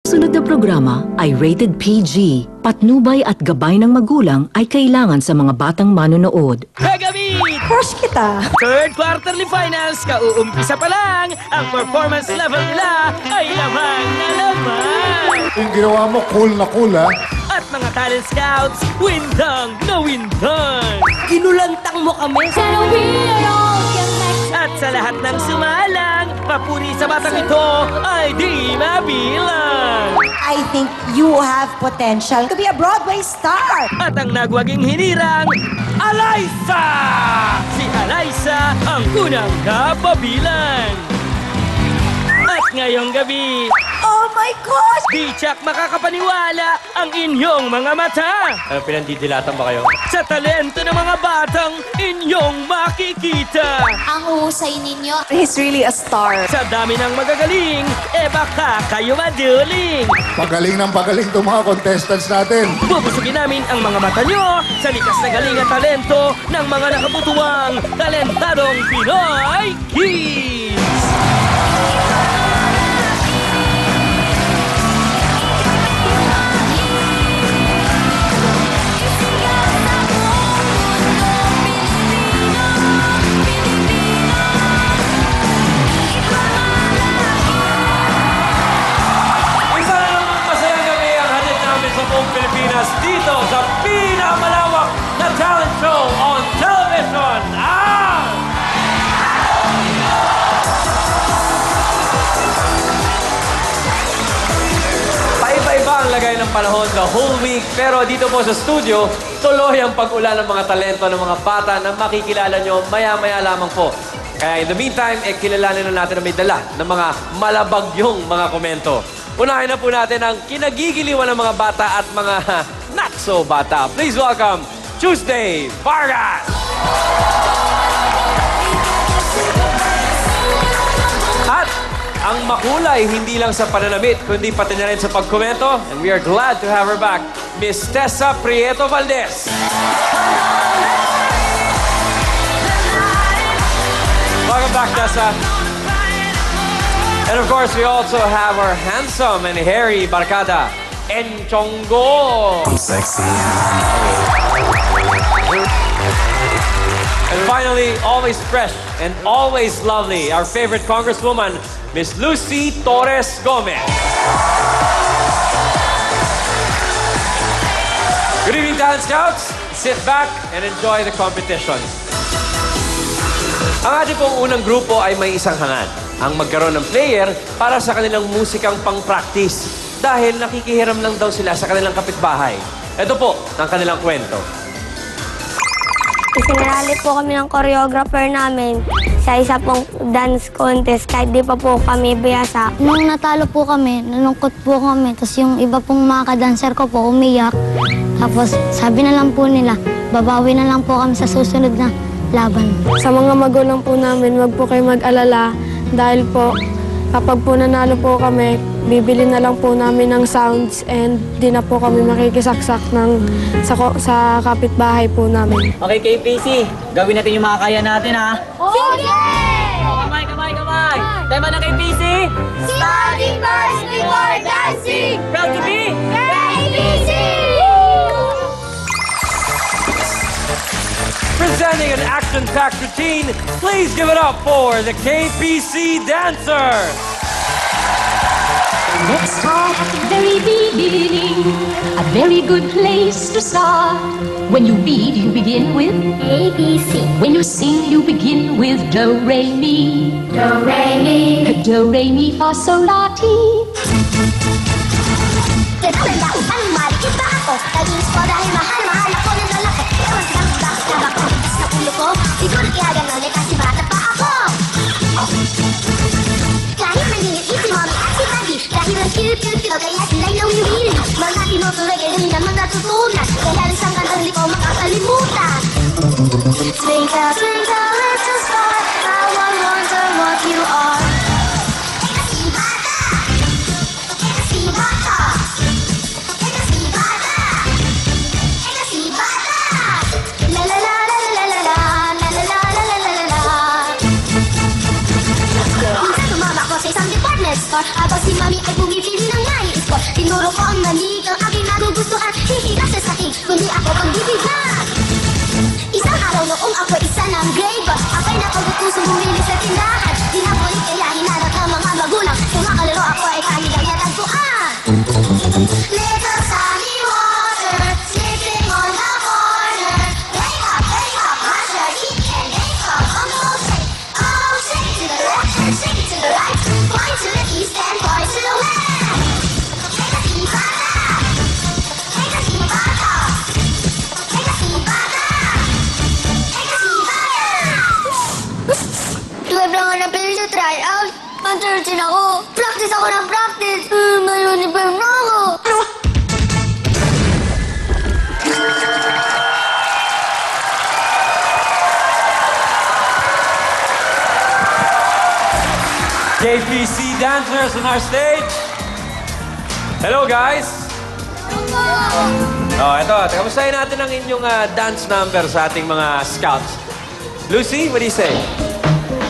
Sunod na programa ay rated PG. Patnubay at gabay ng magulang ay kailangan sa mga batang manonood. Kagamit! Crush kita! Third quarterly finals, kauumpisa pa lang, ang performance level nila ay lamang na lamang. Yung ginawa mo, cool na cool, ha? At mga talent scouts, windang na windang. Ginulantang mo kami! At sa lahat ng sumalang, papuri sa batang ito ay di mabilang. I think you have potential to be a Broadway star! At ang nagwaging hinirang, Alaysa! Si Alaysa ang unang kapabilang. At ngayong gabi, Oh my gosh! di tsak makakapaniwala ang inyong mga mata. Ano, pinandidilatan ba kayo? Sa talento ng mga batang inyong makikita. Ang husay ninyo. He's really a star. Sa dami ng magagaling, baka kayo maduling. Pagaling ng pagaling itong mga contestants natin. Bubusugin namin ang mga mata nyo sa likas na galing at talento ng mga nakabutuang talentadong Pinoy Kids! Isa na namang masayang gabi ang hatid namin sa buong Pilipinas dito sa pinakamalawak na talent show on television. Paiba-iba ang lagay ng panahon the whole week, pero dito po sa studio, tuloy ang pag-ulan ng mga talento ng mga bata na makikilala nyo maya-maya lamang po. Kaya in the meantime, kilalanin na natin na may dala ng mga malabagyong mga komento. Unahin na po natin ang kinagigiliwan ng mga bata at mga not-so-bata. Please welcome Tuesday Vargas! At ang makulay, hindi lang sa pananamit, kundi pati na rin sa pagkomento. And we are glad to have her back, Miss Tessa Prieto Valdez. Welcome back, Tessa. And of course, we also have our handsome and hairy barkada, Enchongo. I'm sexy and I know it. And finally, always fresh and always lovely, our favorite Congresswoman, Miss Lucy Torres Gomez. Good evening, Talent Scouts. Sit back and enjoy the competition. Ang ating pong unang grupo ay may isang hangad, ang magkaroon ng player para sa kanilang musikang pang-practice dahil nakikihiram lang daw sila sa kanilang kapitbahay. Ito po ang kanilang kwento. Sinarali po kami ng choreographer namin sa isa pong dance contest kahit di pa po kami biyasa. Nung natalo po kami, nalungkot po kami. Tapos yung iba pong mga kadanser ko po umiyak. Tapos sabi na lang po nila, babawi na lang po kami sa susunod na laban. Sa mga magulang po namin, wag po kayo mag-alala dahil po kapag po nanalo po kami, bibili na lang po namin ng sounds and di na po kami makikisaksak sa kapitbahay po namin. Okay, KPC. Gawin natin yung mga kaya natin, ha? Sige! Kamay, kamay, kamay! Tema na KPC! Study first before dancing! Proud to be... ABC! Presenting an action-packed routine, please give it up for the KPC Dancers! Let's start at the very beginning. A very good place to start. When you read, you begin with A, B, C. When you sing, you begin with Do, Re, Mi. Do, Re, Mi. Do, Re, Mi, Fa, Sol, La, Ti. Tanda, ang marikit ba ako? Naging ko dahil mahal ako ng lalaki. Ewan ko lang bakit nabakot sa ulo ko. Siguro kaya ganun eh kasi bata pa ako. Kahit naging si mommy at si daddy, dahil ang cute-cute ko kaya sila'y nawinili. Mga tinutuloy ay hindi naman natutunan. Kaya isang kantang di ko makakalimutan. Twinkle, twinkle, little star, how I wonder what you are. Si bata! Si bata! Si bata! Si bata! La la la la la la la la la la la la la la la. Minsan tumama ko sa isang department store. Habang si mami ay bumibili ng nais ko. Tinuro ko ang mali, ang aking nagugustuhan. Hindi ka sa sakit, kundi ako pagbibigyan. Isang araw noong ako isa ng grade, ako'y napag-utusong bumili sa tindahan. Di na balik kaya hinanap ng mga magulang. Kung makalaro ako ay kanilang natagpuan. Little sunny water, slipping on the corner. Wake up, Masher, eat and wake up on the shake. Oh, shake to the left and shake to the right. Point to the east and point to the west. Take a deep breath. Take a deep breath. Take a deep breath. Take a deep breath. Tuwag lang ang napili sa tryout. Mantursin ako. Practice ako ng practice. May uniform na ako. KPC dancers on our stage. Hello, guys. Oh, ito. Kamustahin natin ang inyong dance number sa ating mga scouts. Lucy, what do you say?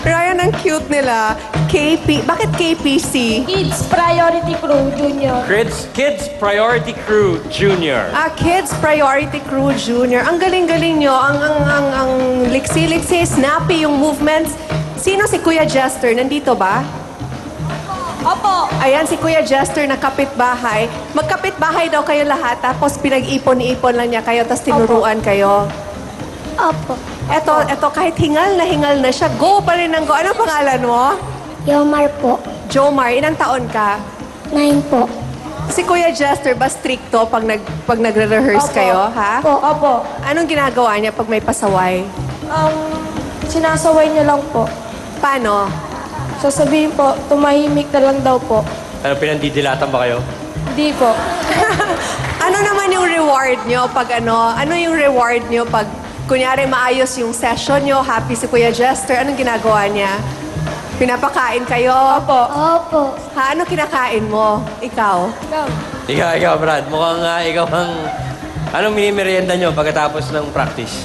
Ryan, ang cute nila. Bakit KPC? Kids Priority Crew Junior. Kids Priority Crew Junior. Kids Priority Crew Junior. Ang galing-galing nyo. Ang liksi-liksi, snappy yung movements. Sino si Kuya Jester? Nandito ba? Opo. Ayan, si Kuya Jester na kapitbahay. Magkapitbahay daw kayo lahat, tapos pinag-ipon-ipon lang niya kayo, tapos tinuruan kayo. Opo. Eto, kahit hingal na siya, go pa rin ng go. Anong pangalan mo? Yomar po. Jomar, ilang taon ka? 9 po. Si Kuya Jester ba stricto pag nagre-rehearse kayo, ha? Opo. Anong ginagawa niya pag may pasaway? Sinasaway niya lang po. Paano? Sasabihin po, tumahimik na lang daw po. Ano, pinandidilatan ba kayo? Hindi po. Ano naman yung reward nyo pag ano yung reward nyo pag kunyari maayos yung session nyo, happy si Kuya Jester, anong ginagawa niya? Pinapakain kayo? Opo. Ha, ano kinakain mo? Ikaw? Ikaw, Brad. Mukhang ikaw ang... Anong minimerienda nyo pagkatapos ng practice?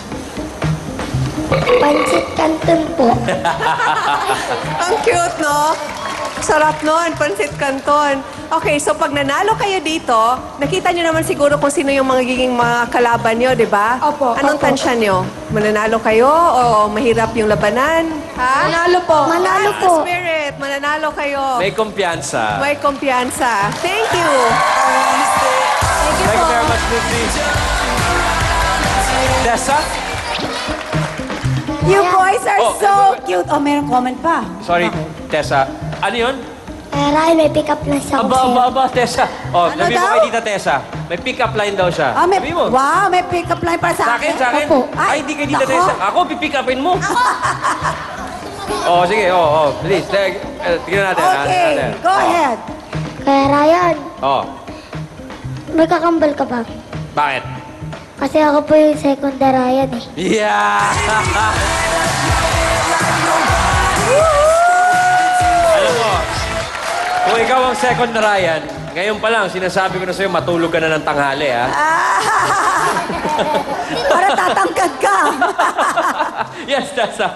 Pansit Canton po. Ang cute, no? Sarap nun, pansit canton. Okay, so pag nanalo kayo dito, nakita nyo naman siguro kung sino yung magiging mga kalaban nyo, di ba? Opo. Anong tansya nyo? Mananalo kayo o mahirap yung labanan? Ha? Manalo po. Manalo That's po. the spirit. Mananalo kayo. May kumpiyansa. May kumpiyansa. Thank you. Thank you very much, Lucy. Tessa? You boys are Oh, so cute. Oh, mayroong comment pa. Sorry, Tessa. Ano yun? Ray, may pick up na siya. Aba, Tessa. Oh, Ano sabihin mo daw? kay Tita Tessa. May pick-up line daw siya. Sabihin mo. Wow, may pick-up line para Sa sa akin, akin. sa akin. Opo. Ay, hindi kay Tita nako. Tessa. Ako, pipick upin mo. Oh, sige. Oh, please. Tignan natin. Okay, go ahead. Kaya Ryan, Oh, may kakambal ka ba? bakit? Kasi ako po yung second na Ryan eh. Yeah! Alam mo, kung ikaw ang second na Ryan, ngayon pa lang, sinasabi ko na sa'yo, matulog ka na ng tanghali, ha? Para tatangkad ka. Yes, Tessa.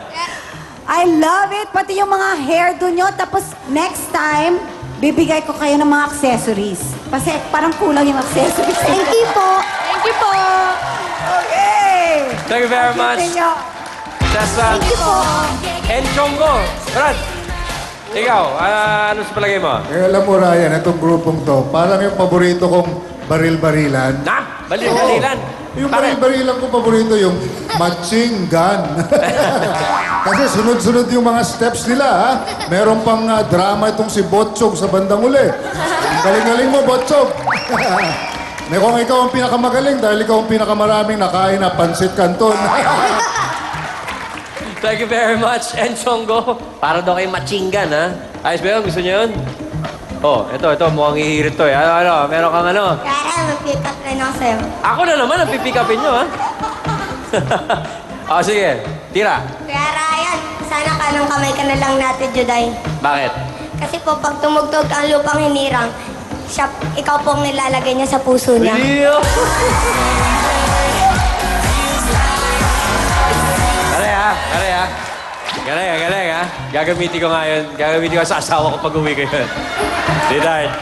I love it. Pati yung mga hairdo nyo. Tapos next time, bibigay ko kayo ng mga accessories. Kasi parang kulang yung accessories. Thank you po. Thank you po. Okay. Thank you very much. Inyo. Tessa. Thank you po. And Chongo. Brad, ikaw, ano sa palagay mo? Alam mo, Ryan, itong grupong to, parang yung paborito kong baril-barilan. Na? Balil-balilan. Yung baril-barilan ko paborito, yung matching gun. Kasi sunod-sunod yung mga steps nila, ha? Meron pang drama itong si Botchog sa bandang uli. Ang galing-galing mo, Botchog. Kung ikaw ang pinakamagaling dahil ikaw ang pinakamaraming nakain na pansit canton. Thank you very much, Enchongo. Para daw kayo machingan, ha? Ayos ba yun? Gusto niyo yun? Oh, ito, mukhang hihirit to, eh. Ano, meron kang ano? Ryan, mag-pick up rin ako sa'yo. Ako na naman ang pipick upin nyo, ha? Oh, sige. Tira. Kaya Ryan, sana kanang kamay ka na lang natin, Juday. Bakit? Kasi po, pag tumugtog ang lupang hinirang, ikaw pong nilalagay niya sa puso niya. Iyo! Galing, ha? Gagamitin ko nga yun. Gagamitin ko sa asawa ko pag uwi ko yun. Sweetheart.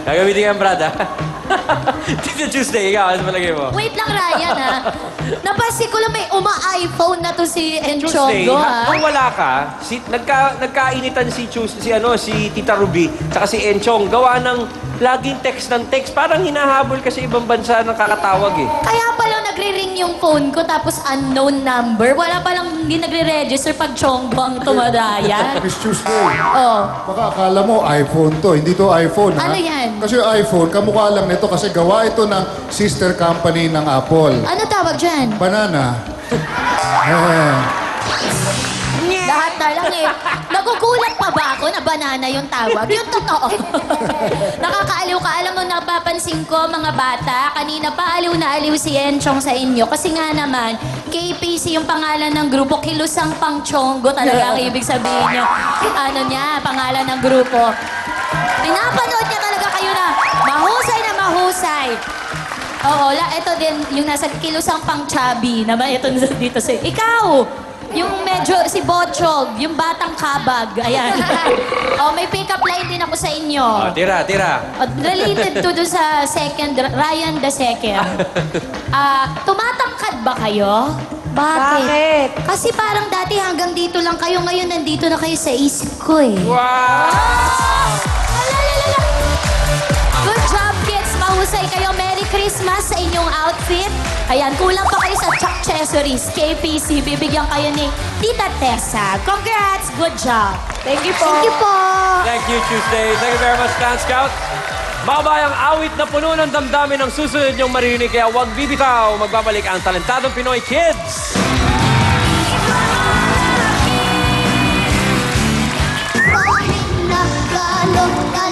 Gagamitin ka, Brad, ha? Tito Tuesday, ikaw, ano palagay mo? Wait lang, Ryan, ha? Napansin ko lang may uma-iPhone na to si Tuesday, Enchongo, ha? kung wala ka, nagkainitan si Tita Ruby, tsaka si Enchong, gawa ng laging text ng text. Parang hinahabol kasi ibang bansa ng kakatawag, eh. Kaya pala nagre-ring yung phone ko tapos unknown number. Wala palang hindi nagre-register pag Chonggo ang tumadaya. Miss Tuesday. Oh. Baka akala mo iPhone to. Hindi to iPhone, ha? Ano yan? Kasi iPhone, kamukha lang nito kasi gawa ito ng sister company ng Apple. Ano tawag dyan? Banana. Eh. Lahat na lang eh. Nagugulat pa ba ako na banana yung tawag? Yung totoo. Nakakaaliw ka. Alam mo, napapansin ko, mga bata, kanina pa aliw na aliw si Enchong sa inyo. Kasi nga naman, KPC yung pangalan ng grupo, Kilusang Pangchonggo talaga ang ibig sabihin nyo. Ano niya, pangalan ng grupo. Pinapanood niya talaga kayo na mahusay na mahusay. Oo, ito din, yung nasa Kilusang Pangchabi naman, ito dito sa... Ikaw! Yung medyo, si Botchog, yung batang kabag. Ayan. Oh, may pick-up line din ako sa inyo. Oh, tira. Oh, related to do sa second, Ryan the second. Tumatangkad ba kayo? Bakit? Kasi parang dati hanggang dito lang kayo, ngayon nandito na kayo sa isip ko eh. Wow! Alalala! Good job, kids. Mahusay kayo. Merry Christmas sa inyong outfit. Ayan, kulang pa kayo sa accessories. KPC, bibigyan kayo ni Tita Tessa. Congrats! Good job. Thank you po. Thank you po. Thank you, Tuesday. Thank you very much, Dance Scout. Mga bayang awit na puno ng damdamin ang susunod niyong maririnig. Kaya huwag bibitaw. Magbabalik ang Talentadong Pinoy Kids.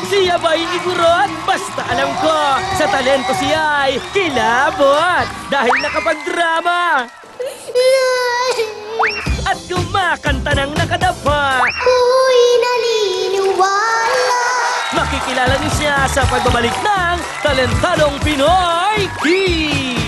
Siya ba'y igurot? Basta alam ko, sa talento siya ay kilabot dahil nakapagdrama. At kumakanta ng nakadapa. Ako'y naniniwala. Makikilala niyo siya sa pagbabalik ng Talentadong Pinoy Kids.